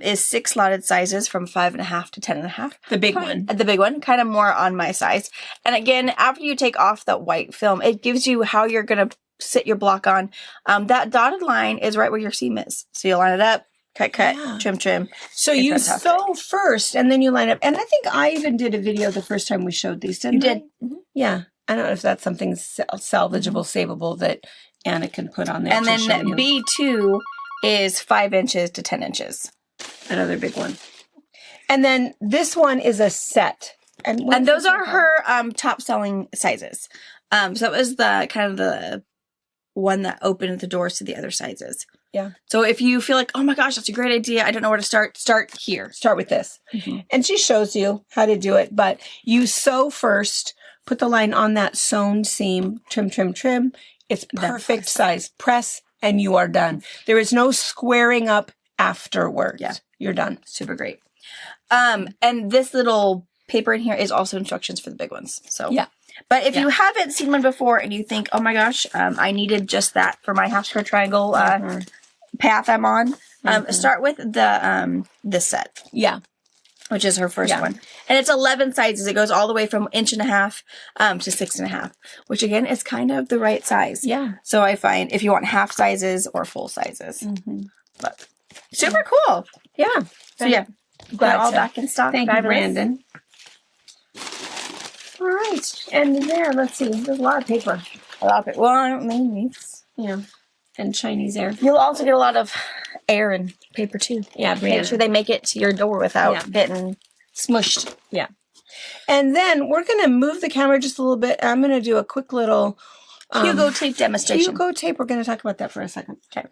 is 6 slotted sizes from 5 1/2 to 10 1/2. The big one. The big one, kind of more on my size. And again, after you take off that white film, it gives you how you're going to sit your block on. That dotted line is right where your seam is. So you line it up, cut, trim. So you sew first and then you line up. And I think I even did a video the first time we showed these, didn't I? You did. Mm-hmm. Yeah. I don't know if that's something salvageable, savable that Anna can put on there. And then B2 is 5 inches to 10 inches. Another big one. And then this one is a set. And those are her top selling sizes. So that was the kind of the one that opened the doors to the other sizes. Yeah. So if you feel like, oh my gosh, that's a great idea, I don't know where to start here. Start with this. Mm-hmm. And she shows you how to do it, but you sew first. Put the line on that sewn seam, trim. It's perfect size. Press, and you are done. There is no squaring up afterwards. Yeah. You're done. Super great. And this little paper in here is also instructions for the big ones. So yeah. But if you haven't seen one before and you think, oh my gosh, I needed just that for my half square triangle path I'm on, start with the this set. Yeah. Which is her first one. And it's 11 sizes. It goes all the way from 1 1/2 to 6 1/2, which again is kind of the right size. Yeah. So I find if you want half sizes or full sizes. Mm-hmm. But super cool. Yeah. So yeah, got all back in stock. Thank you, Brandon. All right. And there, let's see. There's a lot of paper. Well, I mean, yeah. And Chinese air. You'll also get a lot of air and paper too. Yeah, make sure they make it to your door without getting smushed. Yeah. And then we're going to move the camera just a little bit. I'm going to do a quick little Hugo tape demonstration. Hugo tape. We're going to talk about that for a second. Okay.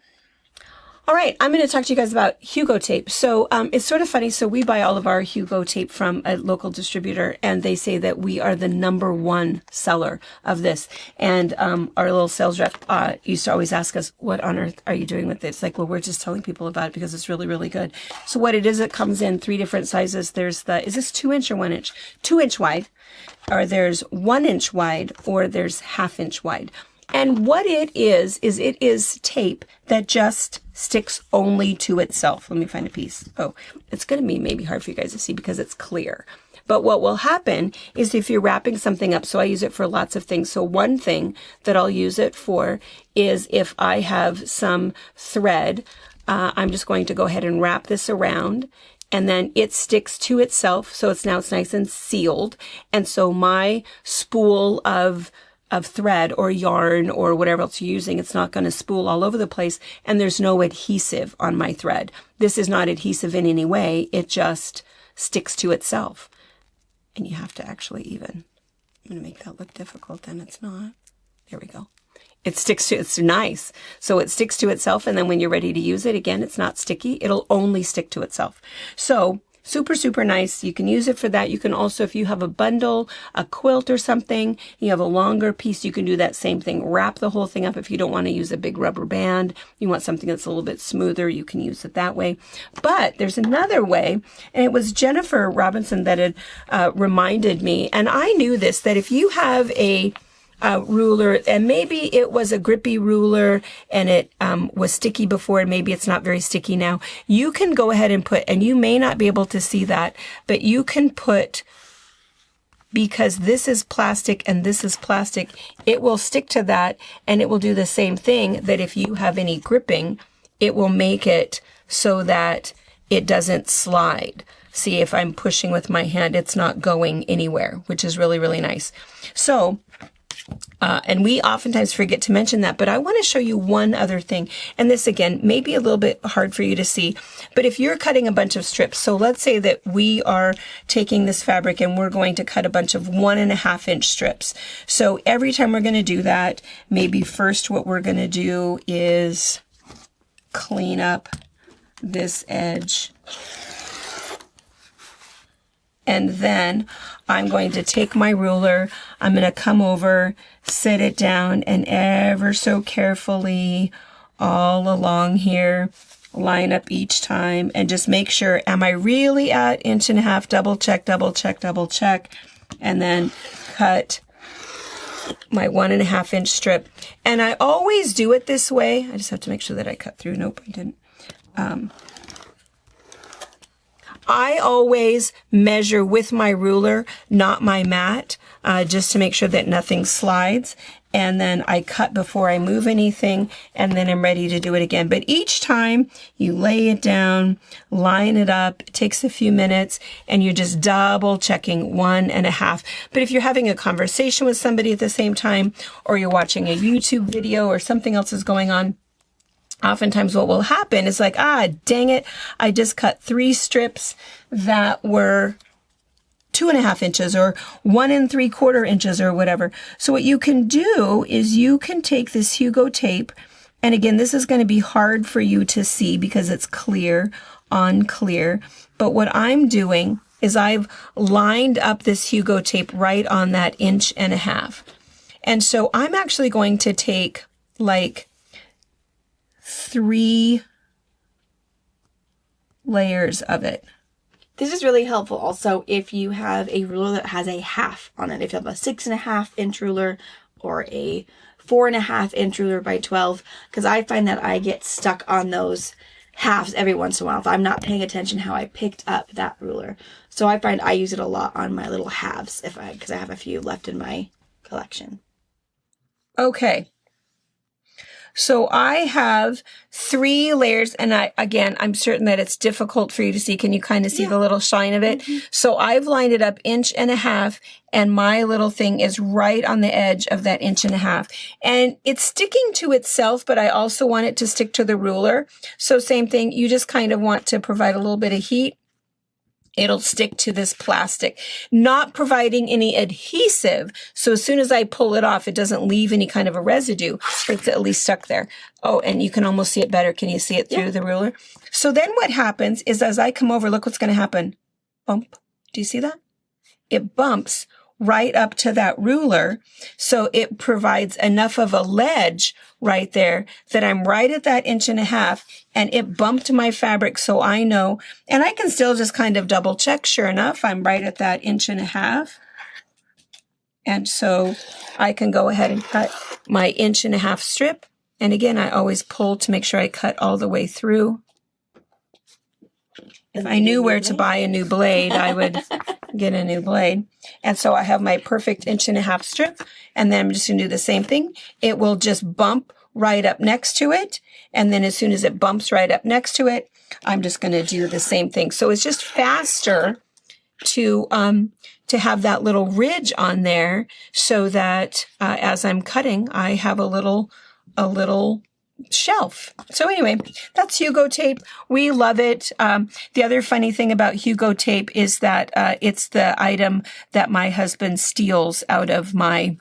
All right, I'm going to talk to you guys about Hugo tape. So it's sort of funny. So we buy all of our Hugo tape from a local distributor, and they say that we are the #1 seller of this. And our little sales rep used to always ask us, what on earth are you doing with this? Like, well, we're just telling people about it because it's really, really good. So what it is, it comes in 3 different sizes. There's is this 2 inch or 1 inch? 2 inch wide, or there's 1 inch wide, or there's 1/2 inch wide. And what it is it is tape that just sticks only to itself. Let me find a piece. Oh, it's going to be maybe hard for you guys to see because it's clear. But what will happen is if you're wrapping something up, so I use it for lots of things. So one thing that I'll use it for is if I have some thread, I'm just going to go ahead and wrap this around. And then it sticks to itself. So it's nice and sealed. And so my spool of thread or yarn or whatever else you're using, it's not going to spool all over the place, and there's no adhesive on my thread. This is not adhesive in any way. It just sticks to itself. And you have to actually I'm going to make that look difficult, then it's not. There we go. It's nice. So it sticks to itself, and then when you're ready to use it, again, it's not sticky. It'll only stick to itself. So super, super nice. You can use it for that. You can also, if you have a bundle, a quilt or something, you have a longer piece, you can do that same thing. Wrap the whole thing up if you don't want to use a big rubber band. You want something that's a little bit smoother, you can use it that way. But there's another way, and it was Jennifer Robinson that had reminded me, and I knew this, that if you have a ruler, and maybe it was a grippy ruler and it was sticky before, and maybe it's not very sticky now, you can go ahead and put, and you may not be able to see that, but you can put, because this is plastic and this is plastic, it will stick to that, and it will do the same thing, that if you have any gripping, it will make it so that it doesn't slide. See, if I'm pushing with my hand, it's not going anywhere, which is really, really nice. So and we oftentimes forget to mention that, but I want to show you one other thing. And this, again, may be a little bit hard for you to see, but if you're cutting a bunch of strips, so let's say that we are taking this fabric and we're going to cut a bunch of 1 1/2 inch strips. So every time we're going to do that, maybe first what we're going to do is clean up this edge. And then I'm going to take my ruler. I'm going to come over, sit it down, and ever so carefully all along here, line up each time and just make sure, am I really at 1.5 inches? Double check, double check, double check. And then cut my 1.5 inch strip. And I always do it this way. I just have to make sure that I cut through. Nope, I didn't. I always measure with my ruler, not my mat, just to make sure that nothing slides. And then I cut before I move anything, and then I'm ready to do it again. But each time you lay it down, line it up, it takes a few minutes, and you're just double checking 1.5. But if you're having a conversation with somebody at the same time, or you're watching a YouTube video or something else is going on, oftentimes what will happen is like, dang it, I just cut 3 strips that were 2.5 inches or 1 3/4 inches or whatever. So what you can do is you can take this Hugo tape, and again, this is going to be hard for you to see because it's clear on clear. But what I'm doing is I've lined up this Hugo tape right on that 1.5 inches. And so I'm actually going to take like 3 layers of it. This is really helpful also if you have a ruler that has a half on it. If you have a 6.5 inch ruler or a 4.5 inch ruler by 12, because I find that I get stuck on those halves every once in a while if I'm not paying attention how I picked up that ruler. So I find I use it a lot on my little halves because I have a few left in my collection. Okay. So I have 3 layers, and I'm certain that it's difficult for you to see. Can you kind of see the little shine of it? Mm-hmm. So I've lined it up 1.5 inches, and my little thing is right on the edge of that 1.5 inches. And it's sticking to itself, but I also want it to stick to the ruler. So same thing, you just kind of want to provide a little bit of heat. It'll stick to this plastic, not providing any adhesive. So as soon as I pull it off, it doesn't leave any kind of a residue. It's at least stuck there. Oh, and you can almost see it better. Can you see it through the ruler? So then what happens is as I come over, look what's going to happen. Bump. Do you see that? It bumps right up to that ruler. So it provides enough of a ledge right there that I'm right at that 1.5 inches, and it bumped my fabric. So I know, and I can still just kind of double check. Sure enough, I'm right at that 1.5 inches. And so I can go ahead and cut my 1.5 inch strip. And again, I always pull to make sure I cut all the way through. If I knew where to buy a new blade, I would get a new blade. And so I have my perfect 1.5 inch strip, and then I'm just going to do the same thing. It will just bump right up next to it. And then as soon as it bumps right up next to it, I'm just going to do the same thing. So it's just faster to have that little ridge on there so that as I'm cutting, I have a little shelf. So anyway, that's Hugo tape. We love it. The other funny thing about Hugo tape is that it's the item that my husband steals out of my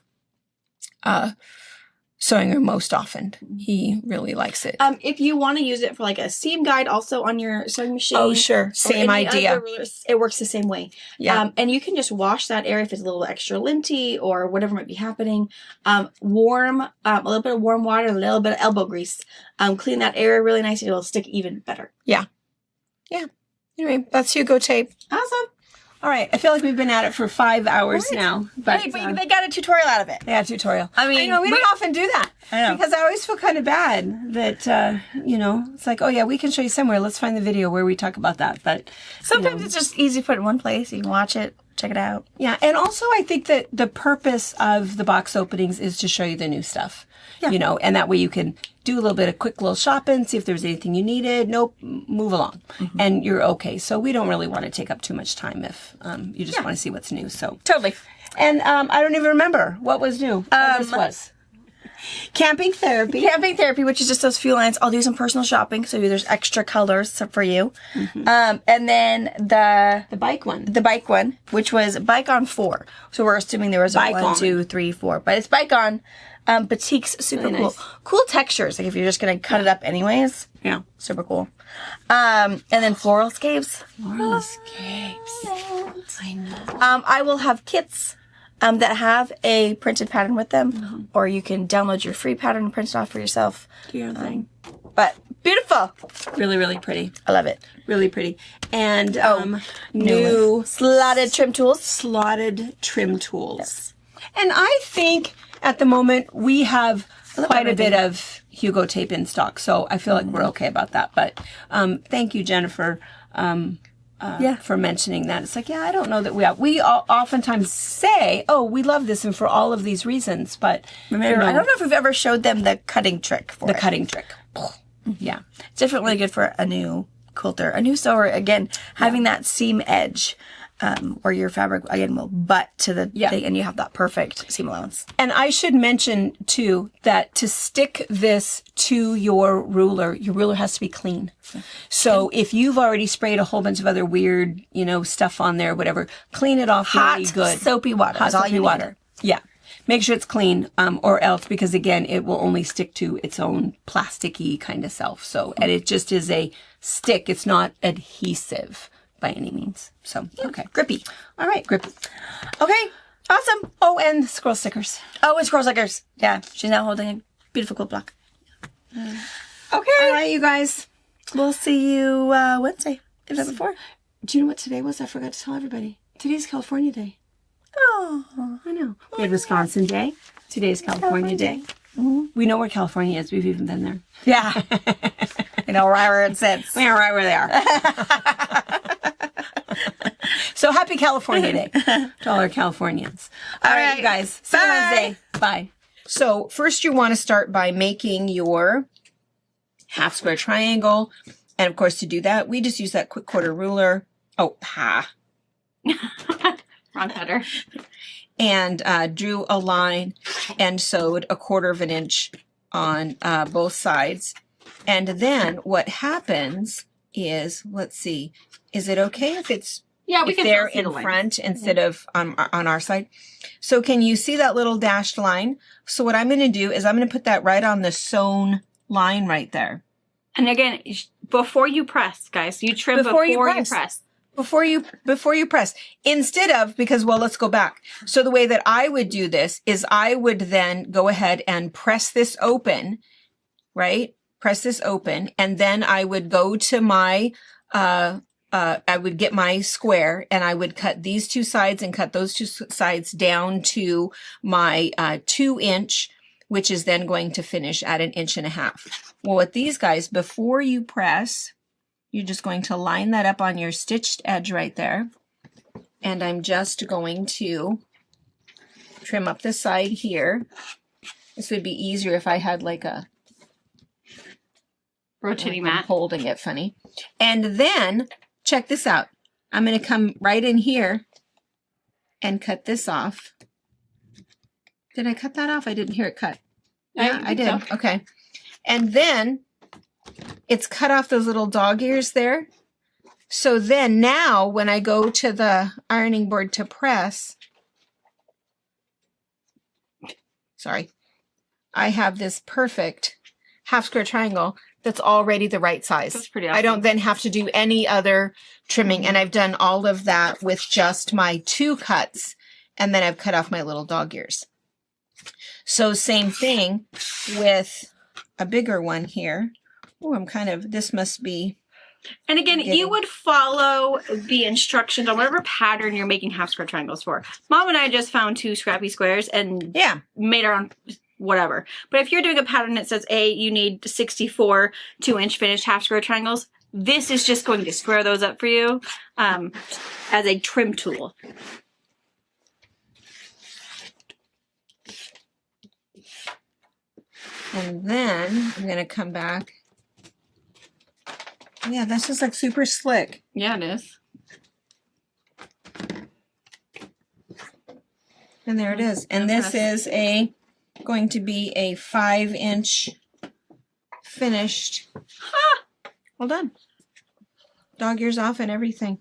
sewing room most often. He really likes it. If you want to use it for like a seam guide also on your sewing machine. Oh, sure. Same idea. It works the same way. Yeah. And you can just wash that area if it's a little extra linty or whatever might be happening. A little bit of warm water, a little bit of elbow grease. Clean that area really nice. It will stick even better. Yeah. Yeah. Anyway, that's Hugo tape. Awesome. All right. I feel like we've been at it for 5 hours now. But hey, they got a tutorial out of it. Yeah, tutorial. I mean, I know, we don't often do that. I know. Because I always feel kind of bad that, it's like, oh, yeah, we can show you somewhere. Let's find the video where we talk about that. But sometimes it's just easy to put it in one place. You can watch it, check it out. Yeah. And also, I think that the purpose of the box openings is to show you the new stuff. Yeah. And that way you can do a little bit of quick little shopping, see if there's anything you needed. Nope, move along. Mm-hmm. And you're okay. So we don't really want to take up too much time if you just want to see what's new. So totally. And I don't even remember what was new. What this was. Camping therapy. Camping therapy, which is just those few lines. I'll do some personal shopping, so there's extra colors for you. And then the bike one. The bike one, which was bike on 4. So we're assuming there was a Bike 1, on. 2, 3, 4. But it's bike on. Batiks, super Really cool. nice. Cool textures. Like if you're just gonna cut it up anyways. Yeah. Super cool. And then floral scapes. Floral escapes. I know. I will have kits that have a printed pattern with them, or you can download your free pattern and print it off for yourself. Do your thing. But beautiful. Really, really pretty. I love it. Really pretty. And New slotted trim tools. slotted trim tools. And I think at the moment we have quite a bit of Hugo tape in stock, so I feel like we're okay about that. But thank you, Jennifer, for mentioning that. It's like, yeah, I don't know that we oftentimes say, oh, we love this and for all of these reasons, but I don't know if we've ever showed them the cutting trick for the it. cutting trick. Yeah. It's definitely good for a new quilter, a new sewer. Again, having that seam edge, or your fabric again will butt to the thing, and you have that perfect seam allowance. And I should mention too that to stick this to your ruler has to be clean. So if you've already sprayed a whole bunch of other weird, stuff on there, whatever, clean it off really good. Soapy water. Hot is all soapy you water. Yeah. Make sure it's clean, or else, because again, it will only stick to its own plasticky kind of self. So, and it just is a stick. It's not adhesive by any means. So, okay. Grippy. All right. Grippy. Okay. Awesome. Oh, and scroll stickers. Oh, and scroll stickers. Yeah. She's now holding a beautiful quilt block. Okay. All right, you guys. We'll see you Wednesday, if not before. Do you know what today was? I forgot to tell everybody. Today's California Day. Oh, I know. We had Wisconsin Day. Today's California Day. Mm-hmm. We know where California is. We've even been there. yeah. You know right where it sits. We are right where they are. So happy California Day to all our Californians. All right, you guys. See you Wednesday. Bye. So first you want to start by making your half square triangle. And of course, to do that, we just use that quick quarter ruler. Oh, Wrong cutter. And drew a line and sewed 1/4 inch on both sides. And then what happens is, let's see, is it okay if it's if they're in front instead of on our side? So can you see that little dashed line? So what I'm going to do is I'm going to put that right on the sewn line right there. And again, before you press, guys, you trim before you press. Before you press, instead of, because, well, let's go back. So the way that I would do this is I would then go ahead and press this open, right? Press this open. And then I would go to my, I would get my square and I would cut these 2 sides and cut those 2 sides down to my 2 inch, which is then going to finish at 1.5 inches. Well, with these guys, before you press, you're just going to line that up on your stitched edge right there. And I'm just going to trim up the side here. This would be easier if I had like a Rotating I'm mat. holding it funny. And then check this out. I'm going to come right in here and cut this off. Did I cut that off? I didn't hear it cut. Yeah, I did. So. Okay. And then it's cut off those little dog ears there. So then now when I go to the ironing board to press, I have this perfect half square triangle that's already the right size. That's pretty awesome. I don't then have to do any other trimming. And I've done all of that with just my 2 cuts. And then I've cut off my little dog ears. So same thing with a bigger one here. Oh, this must be. And again, you would follow the instructions on whatever pattern you're making half square triangles for. Mom and I just found 2 scrappy squares and made our own whatever. But if you're doing a pattern that says, you need 64 2-inch finished half square triangles, this is just going to square those up for you as a trim tool. And then I'm going to come back. Yeah, that's just like super slick. Yeah, it is. And there it is. And this is a going to be a 5-inch finished. Well done. Dog ears off and everything.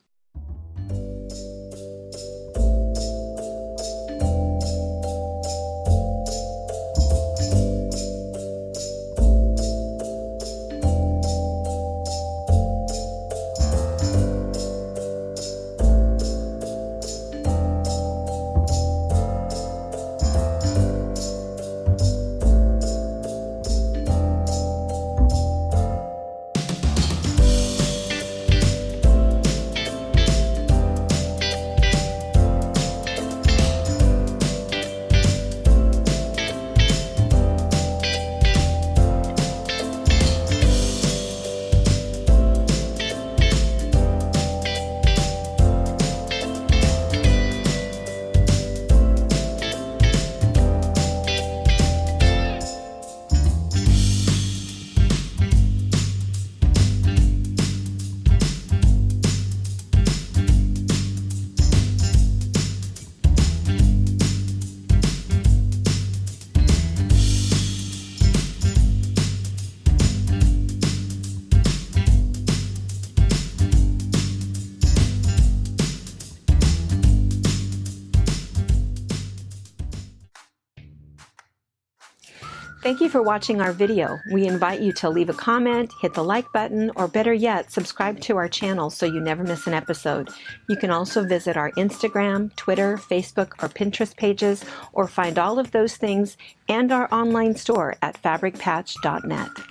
Thank you for watching our video. We invite you to leave a comment, hit the like button, or better yet, subscribe to our channel so you never miss an episode. You can also visit our Instagram, Twitter, Facebook, or Pinterest pages, or find all of those things and our online store at fabricpatch.net.